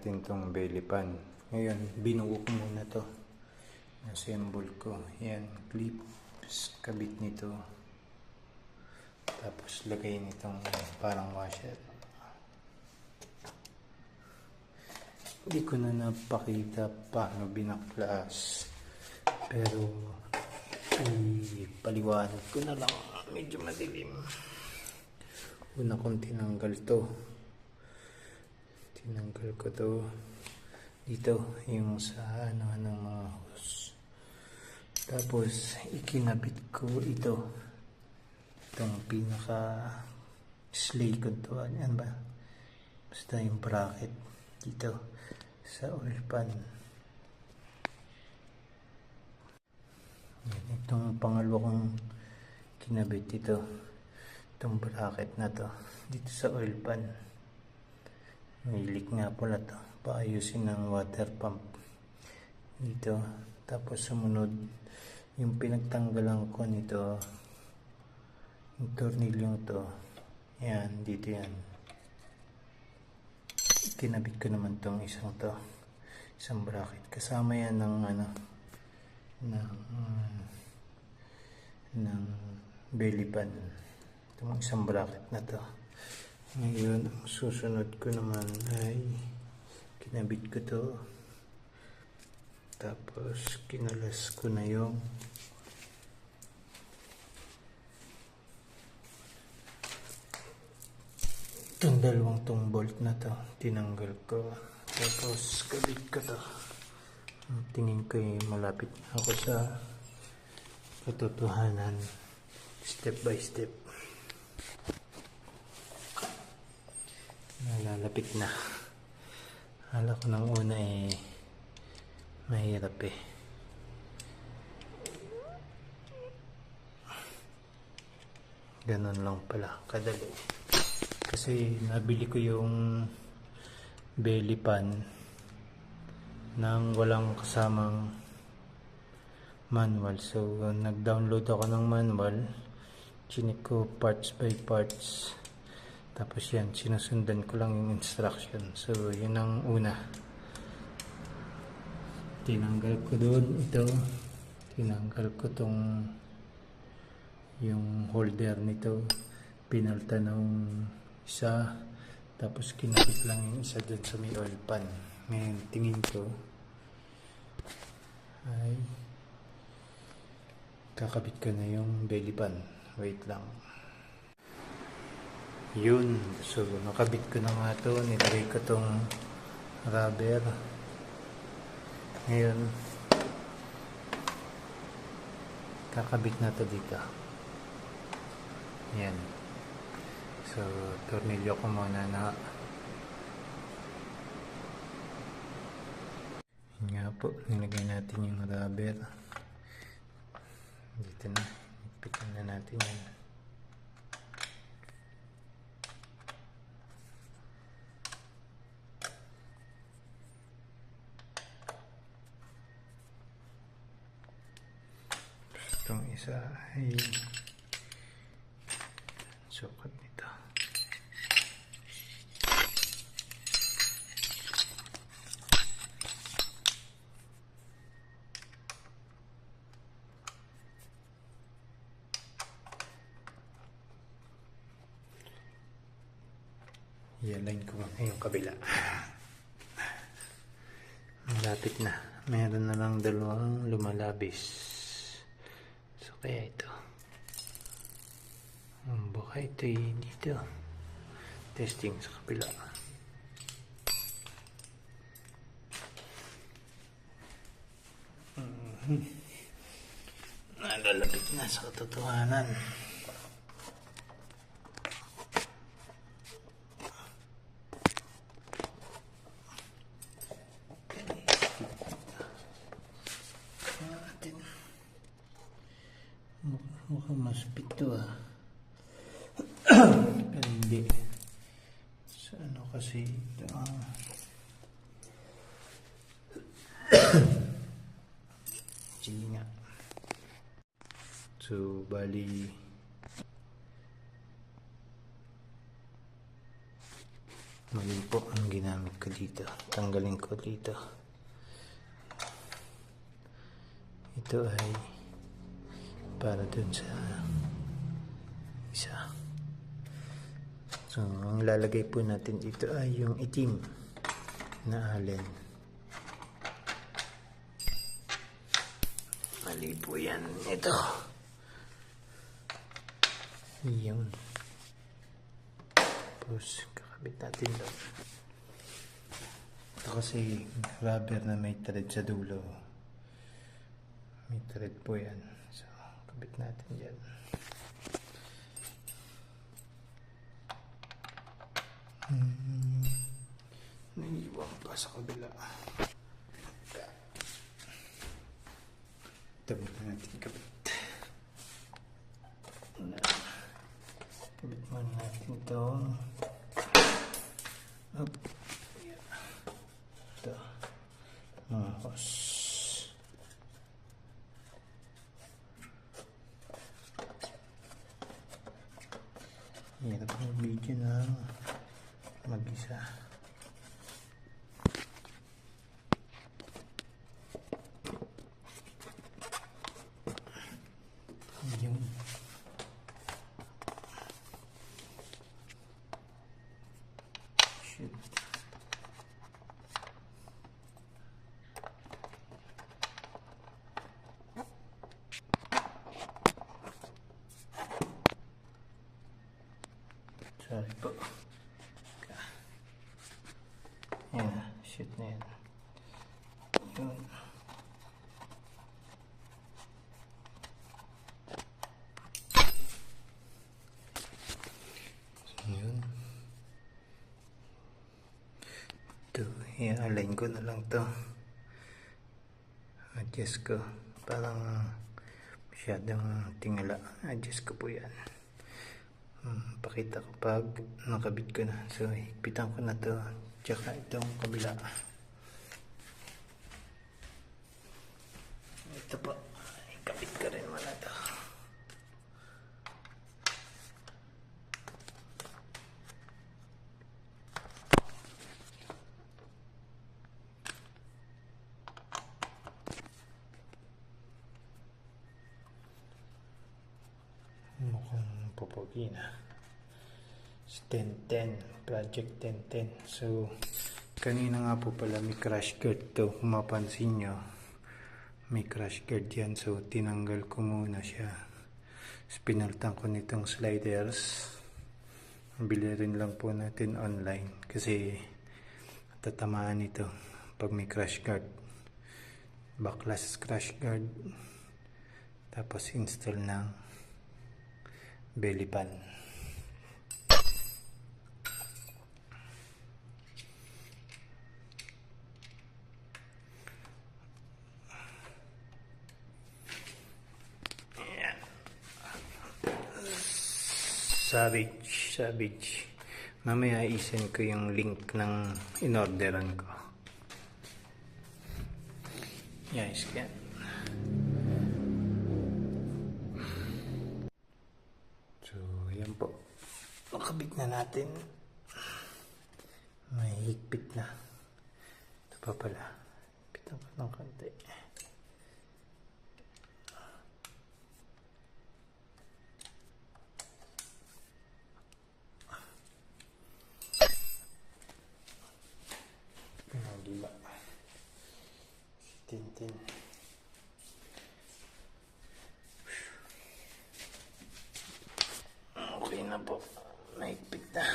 natin tong belly pan. Ngayon, binuo ko muna to. Assemble ko. Yan, clips, kabit nito. Tapos lagay nitong parang washer. Hindi ko na napakita paano binaklas. Pero paliwanag ko na lang. Medyo madilim. Una kong tinanggal to. Tinanggal ko to dito yung sa ano ng mga hose. Tapos ikinabit ko ito. Itong pinaka slay ko to. Ano ba? Basta yung bracket dito sa oil pan. Yan, itong pangalawa kong kinabit ito. Itong bracket na to dito sa oil pan. May leak nga pala to. Paayusin ng water pump dito. Tapos sumunod yung pinagtanggalan ko nito, yung tornilyong to. Yan, dito yan. Kinabit ko naman tong isang to, isang bracket. Kasama yan ng ano, ng belly pan. Itong isang bracket na to. Ngayon, susunod ko naman ay kinabit ko to. Tapos kinalas ko na yung itong dalawang tong bolt na to. Tinanggal ko. Tapos kabit ko to. Tingin ko malapit na ako sa katotohanan. Step by step. Nalalapit na. Akala ko nang una mahirap Ganon lang pala kadali. Kasi nabili ko yung belly pan nang walang kasamang manual. So nag-download ako ng manual. Chinik ko parts by parts. Tapos yan, sinusundan ko lang yung instruction. So yun ang una. Tinanggal ko doon ito. Tinanggal ko tong yung holder nito. Pinalta ng isa. Tapos kinabit lang yung isa doon sa may oil pan. Ngayon tingin ko ay kakabit ko na yung belly pan. Wait lang. Yun. So nakabit ko na nga to. Nilagay ko tong rubber. Ngayon kakabit na to dito. Yan. So tornilyo ko muna na. Yan nga po. Nilagay natin yung rubber. Dito na. Ipitan na natin yan. Itong isa ay sukat nito. I-align ko yung kabila. Malapit na. Meron na lang dalawang lumalabis. So kaya ito. Baka ito dito. Testing sa kabila. Nalalapit na sa katotohanan. Mukhang mas pito pero hindi. Sa ano kasi ito sige nga. So bali Mali po ang ginamit ko dito. Tanggalin ko dito. Ito ay para dun sa isa. So, ang lalagay po natin dito ay yung itim na allen. Mali po yan. Ito. Yun. Tapos, kakabit natin doon. Ito kasi rubber na may thread sa dulo. May thread po yan. So, kabit natin dyan. Naiiwan pa sa kabila. Kabit natin, kabit. Kabit muna natin ito. Up. Ito. Mga hose. Hirap ang video na mag-isa. Yun. Shoot. Sorry po. Yan na, shoot na yan. Yun. Yun. Ito, i-align ko na lang to. Adjust ko. Parang masyadong tingala. Adjust ko po yan. Pakita ko pag nakabit ko na. So, higpitan ko na to. Tsaka itong kabila. Ito po. Ikabit ko rin muna to. Mukhang pupugi na. 1010, project 1010. So, kanina nga po pala may crash guard to. Kung mapansin nyo, may crash guard yan. So, tinanggal ko muna siya. Pinaltan ko nitong sliders. Bili rin lang po natin online. Kasi, tatamaan ito pag may crash guard. Backlash crash guard. Tapos, install ng belly pan. Savage. Mamaya i-send ko yung link ng in-orderan ko. Yes, yan. So, yan po. Nakabit na natin. May higpit na. Ito pa pala. Higpitan ko ng konti. Diba? Tintin. Okay na po. Naigpit na.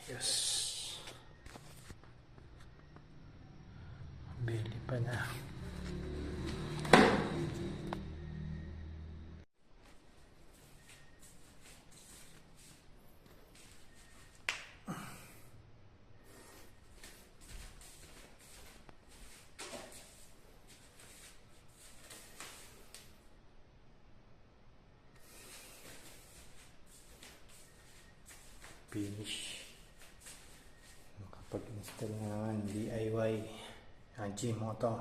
Ayos. Bili pa na. Finish. Nakapag-install na naman DIY Gmoto.